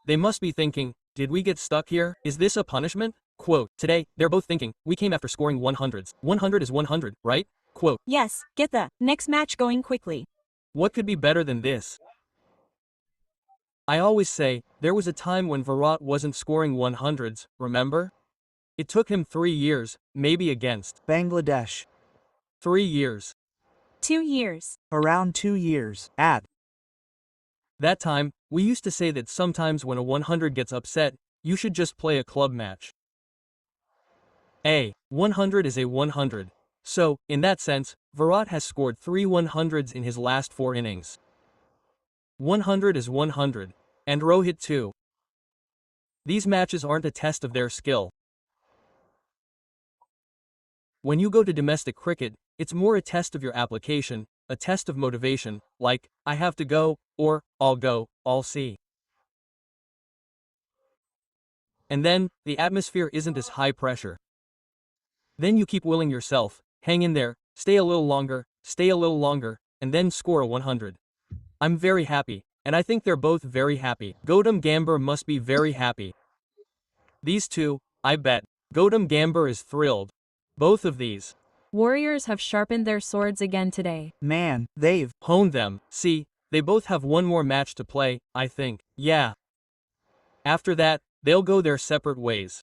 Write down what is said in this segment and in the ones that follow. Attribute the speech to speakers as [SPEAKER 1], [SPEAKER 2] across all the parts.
[SPEAKER 1] They must be thinking, did we get stuck here? Is this a punishment? Quote, today, they're both thinking, we came after scoring 100s. 100 is 100, right? Quote,
[SPEAKER 2] yes, get the next match going quickly.
[SPEAKER 1] What could be better than this? I always say, there was a time when Virat wasn't scoring 100s, remember? It took him 3 years, maybe against
[SPEAKER 3] Bangladesh.
[SPEAKER 1] 3 years.
[SPEAKER 2] 2 years.
[SPEAKER 3] Around 2 years. At
[SPEAKER 1] that time, we used to say that sometimes when a 100 gets upset, you should just play a club match. A 100 is a 100. So, in that sense, Virat has scored 3 100s in his last 4 innings. 100 is 100. And Rohit too. These matches aren't a test of their skill. When you go to domestic cricket, it's more a test of your application, a test of motivation, like, I have to go, or, I'll go, I'll see. And then, the atmosphere isn't as high pressure. Then you keep willing yourself, hang in there, stay a little longer, and then score a 100. I'm very happy, and I think they're both very happy. Gautam Gambhir must be very happy. These two, I bet. Gautam Gambhir is thrilled. Both of these
[SPEAKER 4] warriors have sharpened their swords again today.
[SPEAKER 3] man, they've
[SPEAKER 1] honed them. See, they both have one more match to play, I think. Yeah. After that, they'll go their separate ways.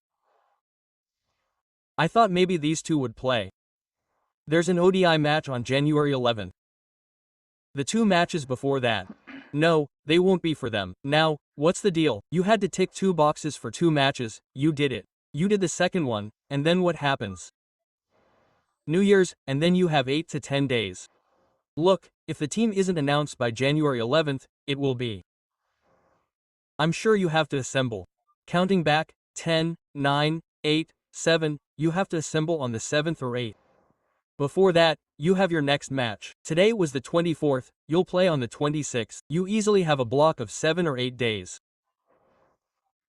[SPEAKER 1] I thought maybe these two would play. There's an ODI match on January 11th. The 2 matches before that. No, they won't be for them. Now, what's the deal? You had to tick 2 boxes for 2 matches, you did it. You did the second one, and then what happens? New Year's, and then you have 8 to 10 days. Look, if the team isn't announced by January 11th, it will be. I'm sure you have to assemble. Counting back, 10, 9, 8, 7, you have to assemble on the 7th or 8th. Before that, you have your next match. Today was the 24th, you'll play on the 26th. You easily have a block of 7 or 8 days.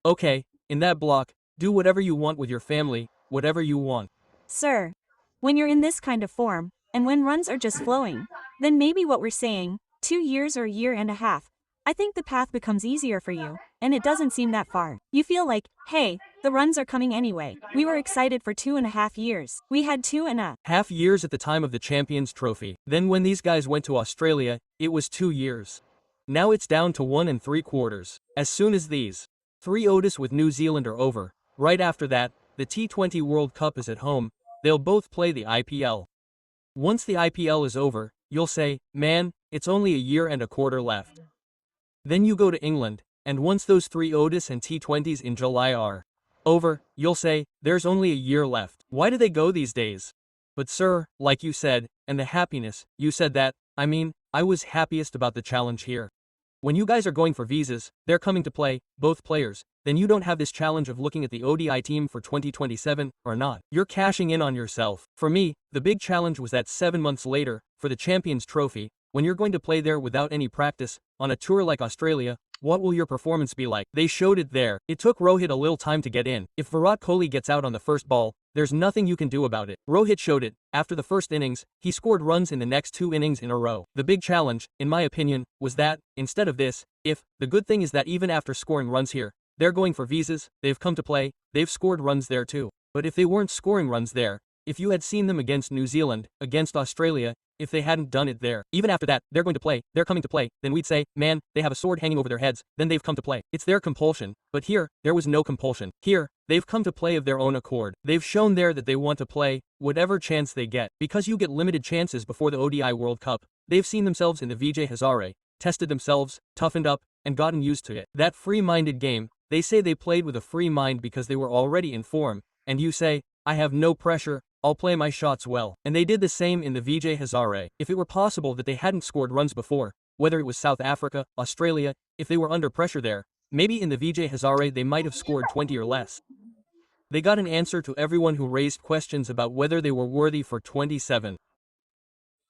[SPEAKER 1] Okay, in that block, do whatever you want with your family, whatever you want.
[SPEAKER 2] Sir, when you're in this kind of form, and when runs are just flowing, then maybe what we're saying, 2 years or a year and a half, I think the path becomes easier for you, and it doesn't seem that far. You feel like, hey, the runs are coming anyway. We were excited for 2.5 years. We had 2.5
[SPEAKER 1] years at the time of the Champions Trophy. Then when these guys went to Australia, it was 2 years. Now it's down to 1 3/4. As soon as these 3 ODIs with New Zealand are over, right after that, the T20 World Cup is at home, they'll both play the IPL. Once the IPL is over, you'll say, man, it's only a year and a quarter left. Then you go to England, and once those 3 ODIs and T20s in July are over, you'll say, there's only a year left. Why do they go these days? But sir, like you said, and the happiness, you said that, I mean, I was happiest about the challenge here. When you guys are going for visas, they're coming to play, both players, then you don't have this challenge of looking at the ODI team for 2027, or not. You're cashing in on yourself. For me, the big challenge was that 7 months later, for the Champions Trophy, when you're going to play there without any practice, on a tour like Australia, what will your performance be like? They showed it there. It took Rohit a little time to get in. If Virat Kohli gets out on the first ball, there's nothing you can do about it. Rohit showed it. After the first innings, he scored runs in the next 2 innings in a row. The big challenge, in my opinion, was that, instead of this, the good thing is that even after scoring runs here, they're going for visas, they've come to play, they've scored runs there too. But if they weren't scoring runs there, if you had seen them against New Zealand, against Australia, if they hadn't done it there, even after that, they're going to play, they're coming to play, then we'd say, man, they have a sword hanging over their heads, then they've come to play. It's their compulsion. But here, there was no compulsion. Here, they've come to play of their own accord. They've shown there that they want to play, whatever chance they get. Because you get limited chances before the ODI World Cup, they've seen themselves in the Vijay Hazare, tested themselves, toughened up, and gotten used to it. That free-minded game, they say they played with a free mind because they were already in form, and you say, I have no pressure, I'll play my shots well. And they did the same in the Vijay Hazare. If it were possible that they hadn't scored runs before, whether it was South Africa, Australia, if they were under pressure there, maybe in the Vijay Hazare they might have scored 20 or less. They got an answer to everyone who raised questions about whether they were worthy for 27.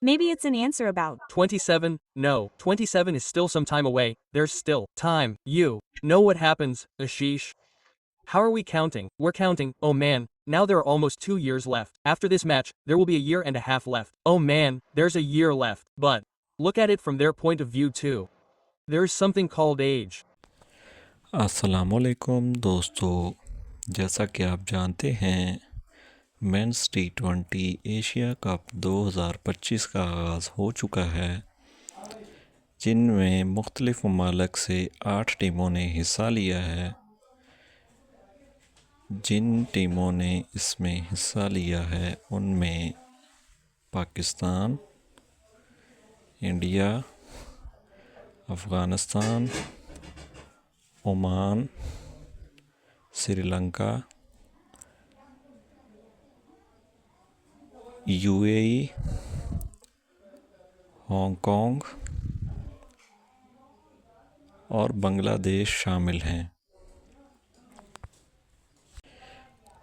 [SPEAKER 2] Maybe it's an answer about
[SPEAKER 1] 27, no, 27 is still some time away, there's still time. You know what happens, Ashish? How are we counting? We're counting, oh man, now there are almost 2 years left. After this match, there will be a year and a half left. Oh man, there's a year left. But look at it from their point of view too. There's something called age.
[SPEAKER 5] अस्सलामुअलैकुम दोस्तों, जैसा कि आप जानते हैं mains T20 Asia cup 2025 का आगाज़ हो चुका है, जिनमें मुख्तलिफ़ ममालिक से 8 टीमों ने हिस्सा लिया है। जिन टीमों ने इसमें हिस्सा लिया है उनमें Pakistan, India, Afghanistan, Oman, Sri Lanka, UAE, Hong Kong और बांग्लादेश शामिल हैं।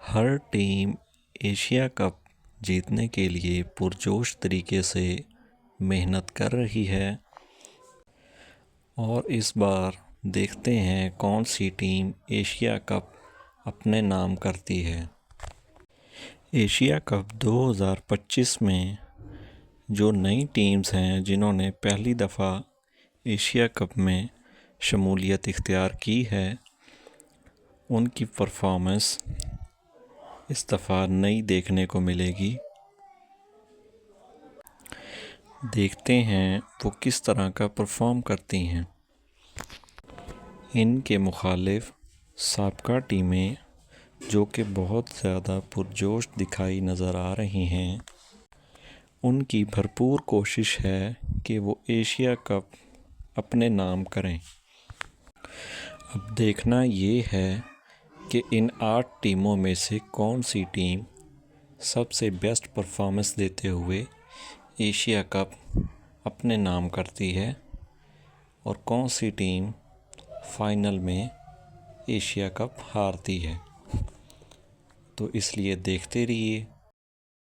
[SPEAKER 5] हर टीम एशिया कप जीतने के लिए पुरजोश तरीके से मेहनत कर रही है और इस बार देखते हैं कौन सी टीम एशिया कप अपने नाम करती है। एशिया कप 2025 में जो नई टीम्स हैं जिन्होंने पहली दफ़ा एशिया कप में शमूलियत इख्तियार की है, उनकी परफॉर्मेंस इस दफ़ा नई देखने को मिलेगी। देखते हैं वो किस तरह का परफॉर्म करती हैं। इनके मुखालिफ साबका टीमें जो कि बहुत ज़्यादा पुरजोश दिखाई नज़र आ रही हैं, उनकी भरपूर कोशिश है कि वो एशिया कप अपने नाम करें। अब देखना ये है कि इन 8 टीमों में से कौन सी टीम सबसे बेस्ट परफॉर्मेंस देते हुए एशिया कप अपने नाम करती है और कौन सी टीम फाइनल में एशिया कप हारती है। तो इसलिए देखते रहिए